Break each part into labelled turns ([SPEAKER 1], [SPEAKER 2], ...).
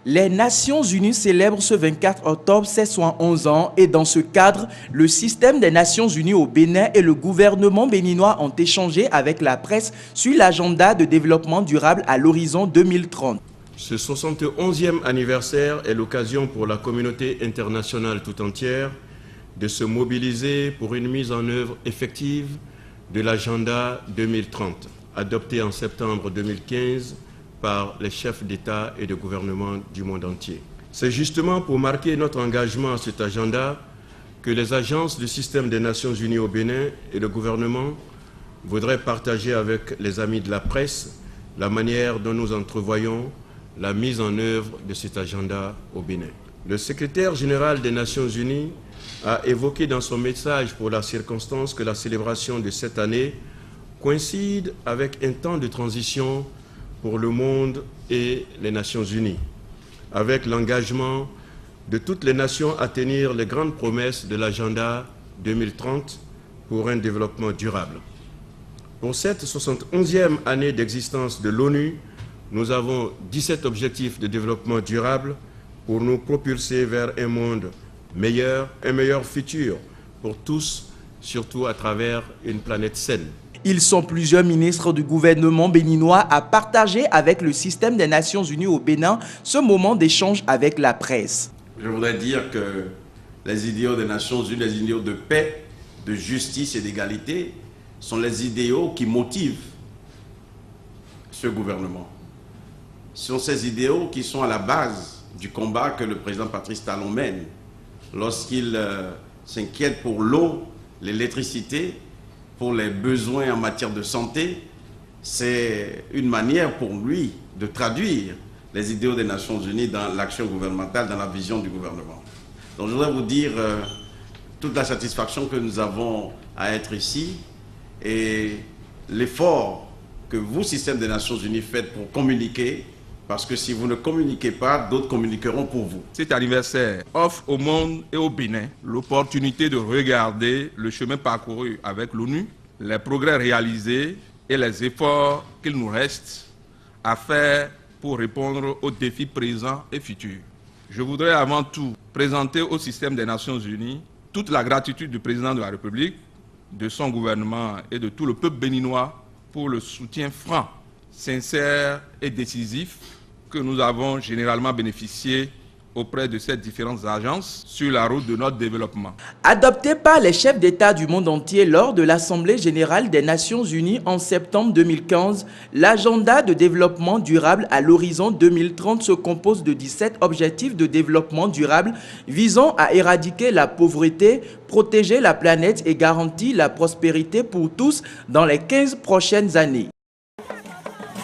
[SPEAKER 1] Les Nations Unies célèbrent ce 24 octobre ses 111 ans et dans ce cadre, le système des Nations Unies au Bénin et le gouvernement béninois ont échangé avec la presse sur l'agenda de développement durable à l'horizon 2030.
[SPEAKER 2] Ce 71e anniversaire est l'occasion pour la communauté internationale tout entière de se mobiliser pour une mise en œuvre effective de l'agenda 2030, adopté en septembre 2015 par les chefs d'État et de gouvernement du monde entier. C'est justement pour marquer notre engagement à cet agenda que les agences du système des Nations Unies au Bénin et le gouvernement voudraient partager avec les amis de la presse la manière dont nous entrevoyons la mise en œuvre de cet agenda au Bénin. Le secrétaire général des Nations Unies a évoqué dans son message pour la circonstance que la célébration de cette année coïncide avec un temps de transition pour le monde et les Nations Unies, avec l'engagement de toutes les nations à tenir les grandes promesses de l'agenda 2030 pour un développement durable. Pour cette 71e année d'existence de l'ONU, nous avons 17 objectifs de développement durable pour nous propulser vers un monde meilleur, un meilleur futur pour tous, surtout à travers une planète saine.
[SPEAKER 1] Ils sont plusieurs ministres du gouvernement béninois à partager avec le système des Nations Unies au Bénin ce moment d'échange avec la presse.
[SPEAKER 3] Je voudrais dire que les idéaux des Nations Unies, les idéaux de paix, de justice et d'égalité sont les idéaux qui motivent ce gouvernement. Ce sont ces idéaux qui sont à la base du combat que le président Patrice Talon mène lorsqu'il s'inquiète pour l'eau, l'électricité, pour les besoins en matière de santé. C'est une manière pour lui de traduire les idéaux des Nations Unies dans l'action gouvernementale, dans la vision du gouvernement. Donc je voudrais vous dire toute la satisfaction que nous avons à être ici et l'effort que vous, système des Nations Unies, faites pour communiquer, parce que si vous ne communiquez pas, d'autres communiqueront pour vous.
[SPEAKER 4] Cet anniversaire offre au monde et au Bénin l'opportunité de regarder le chemin parcouru avec l'ONU, les progrès réalisés et les efforts qu'il nous reste à faire pour répondre aux défis présents et futurs. Je voudrais avant tout présenter au système des Nations Unies toute la gratitude du président de la République, de son gouvernement et de tout le peuple béninois pour le soutien franc, sincère et décisif que nous avons généralement bénéficié auprès de ces différentes agences sur la route de notre développement.
[SPEAKER 1] Adopté par les chefs d'État du monde entier lors de l'Assemblée générale des Nations Unies en septembre 2015, l'agenda de développement durable à l'horizon 2030 se compose de 17 objectifs de développement durable visant à éradiquer la pauvreté, protéger la planète et garantir la prospérité pour tous dans les 15 prochaines années.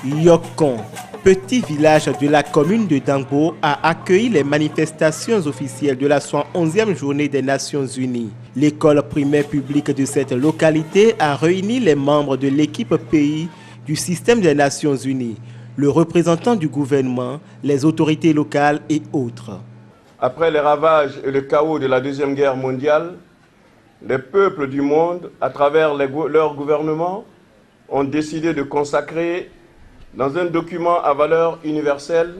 [SPEAKER 5] Yokon, petit village de la commune de Dangbo, a accueilli les manifestations officielles de la 111e journée des Nations Unies. L'école primaire publique de cette localité a réuni les membres de l'équipe pays du système des Nations Unies, le représentant du gouvernement, les autorités locales et autres.
[SPEAKER 6] Après les ravages et le chaos de la Deuxième Guerre mondiale, les peuples du monde, à travers leurs gouvernements, ont décidé de consacrer dans un document à valeur universelle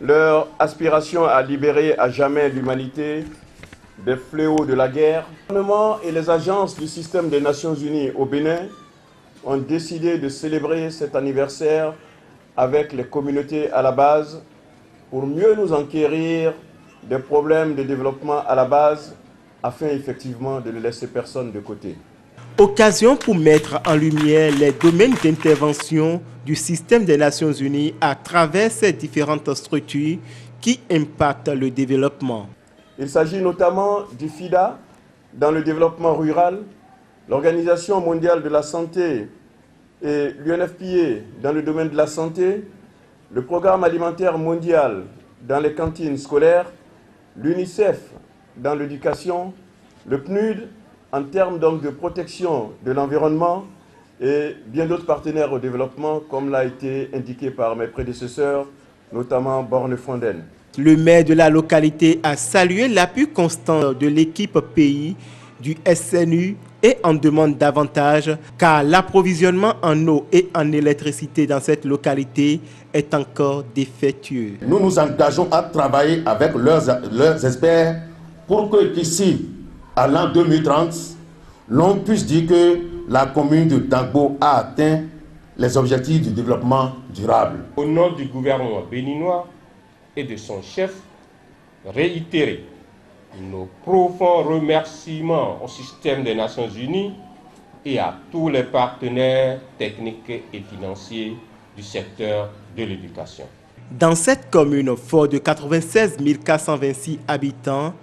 [SPEAKER 6] leur aspiration à libérer à jamais l'humanité des fléaux de la guerre. Le gouvernement et les agences du système des Nations Unies au Bénin ont décidé de célébrer cet anniversaire avec les communautés à la base pour mieux nous enquérir des problèmes de développement à la base afin effectivement de ne laisser personne de côté.
[SPEAKER 5] Occasion pour mettre en lumière les domaines d'intervention du système des Nations Unies à travers ces différentes structures qui impactent le développement.
[SPEAKER 6] Il s'agit notamment du FIDA dans le développement rural, l'Organisation mondiale de la santé et l'UNFPA dans le domaine de la santé, le Programme alimentaire mondial dans les cantines scolaires, l'UNICEF dans l'éducation, le PNUD en termes donc de protection de l'environnement et bien d'autres partenaires au développement, comme l'a été indiqué par mes prédécesseurs, notamment Borne Fonden.
[SPEAKER 5] Le maire de la localité a salué l'appui constant de l'équipe pays du SNU et en demande davantage car l'approvisionnement en eau et en électricité dans cette localité est encore défectueux.
[SPEAKER 7] Nous nous engageons à travailler avec leurs experts pour que d'ici à l'an 2030, l'on puisse dire que la commune de Dangbo a atteint les objectifs du développement durable.
[SPEAKER 8] Au nom du gouvernement béninois et de son chef, réitérer nos profonds remerciements au système des Nations Unies et à tous les partenaires techniques et financiers du secteur de l'éducation.
[SPEAKER 5] Dans cette commune forte de 96 426 habitants,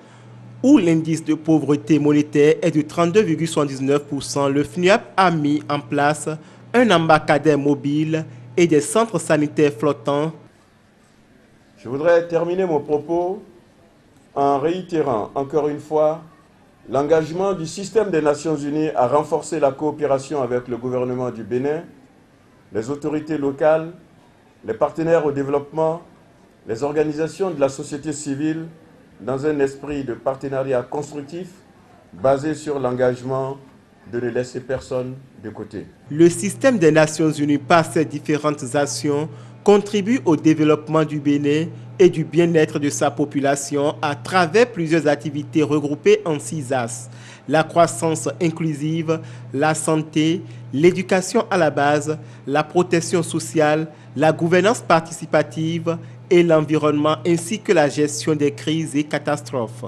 [SPEAKER 5] où l'indice de pauvreté monétaire est de 32,79%, le FNUAP a mis en place un embarcadère mobile et des centres sanitaires flottants.
[SPEAKER 6] Je voudrais terminer mon propos en réitérant encore une fois l'engagement du système des Nations Unies à renforcer la coopération avec le gouvernement du Bénin, les autorités locales, les partenaires au développement, les organisations de la société civile dans un esprit de partenariat constructif basé sur l'engagement de ne laisser personne de côté.
[SPEAKER 5] Le système des Nations Unies, par ses différentes actions, contribue au développement du Bénin et du bien-être de sa population à travers plusieurs activités regroupées en 6 axes. La croissance inclusive, la santé, l'éducation à la base, la protection sociale, la gouvernance participative et l'environnement ainsi que la gestion des crises et catastrophes.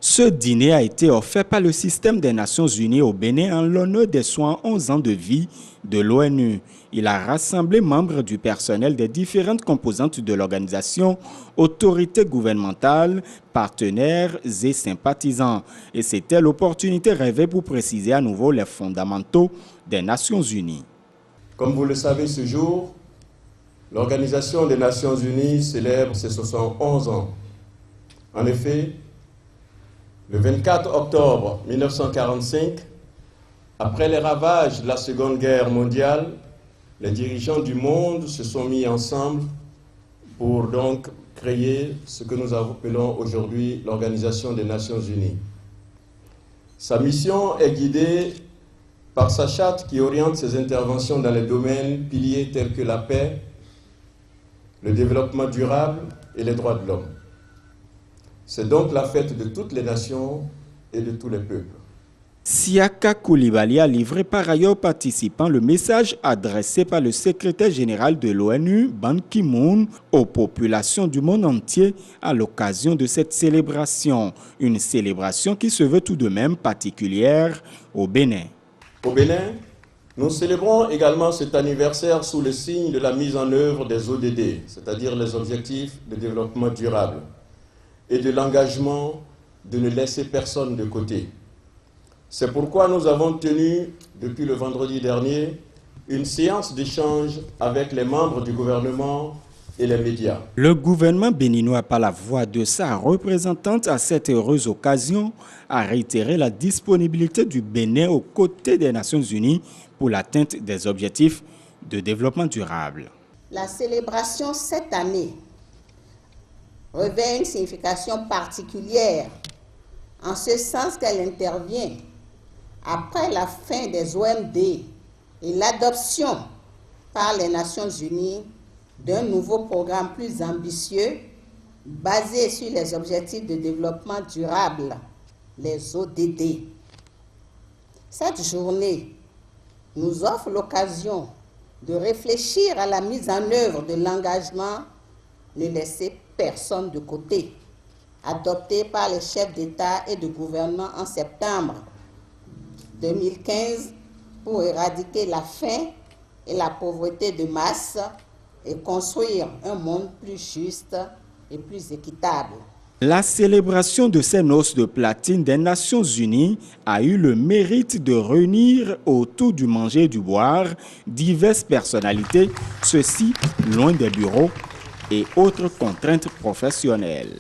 [SPEAKER 9] Ce dîner a été offert par le système des Nations Unies au Bénin en l'honneur des 111 ans de vie de l'ONU. Il a rassemblé membres du personnel des différentes composantes de l'organisation, autorités gouvernementales, partenaires et sympathisants. Et c'était l'opportunité rêvée pour préciser à nouveau les fondamentaux des Nations Unies.
[SPEAKER 6] Comme vous le savez, ce jour, l'Organisation des Nations Unies célèbre ses 71 ans. En effet, le 24 octobre 1945, après les ravages de la Seconde Guerre mondiale, les dirigeants du monde se sont mis ensemble pour donc créer ce que nous appelons aujourd'hui l'Organisation des Nations Unies. Sa mission est guidée par sa charte qui oriente ses interventions dans les domaines piliers tels que la paix, le développement durable et les droits de l'homme. C'est donc la fête de toutes les nations et de tous les peuples.
[SPEAKER 9] Siaka Koulibaly a livré par ailleurs aux participants le message adressé par le secrétaire général de l'ONU, Ban Ki-moon, aux populations du monde entier à l'occasion de cette célébration. Une célébration qui se veut tout de même particulière au Bénin.
[SPEAKER 6] Au Bénin, nous célébrons également cet anniversaire sous le signe de la mise en œuvre des ODD, c'est-à-dire les objectifs de développement durable, et de l'engagement de ne laisser personne de côté. C'est pourquoi nous avons tenu, depuis le vendredi dernier, une séance d'échange avec les membres du gouvernement et les médias.
[SPEAKER 9] Le gouvernement béninois, par la voix de sa représentante à cette heureuse occasion, a réitéré la disponibilité du Bénin aux côtés des Nations Unies pour l'atteinte des objectifs de développement durable.
[SPEAKER 10] La célébration cette année revêt une signification particulière, en ce sens qu'elle intervient après la fin des OMD et l'adoption par les Nations Unies d'un nouveau programme plus ambitieux basé sur les objectifs de développement durable, les ODD. Cette journée nous offre l'occasion de réfléchir à la mise en œuvre de l'engagement ne laisser personne de côté, adopté par les chefs d'État et de gouvernement en septembre 2015 pour éradiquer la faim et la pauvreté de masse et construire un monde plus juste et plus équitable.
[SPEAKER 9] La célébration de ces noces de platine des Nations Unies a eu le mérite de réunir autour du manger et du boire diverses personnalités, ceci loin des bureaux et autres contraintes professionnelles.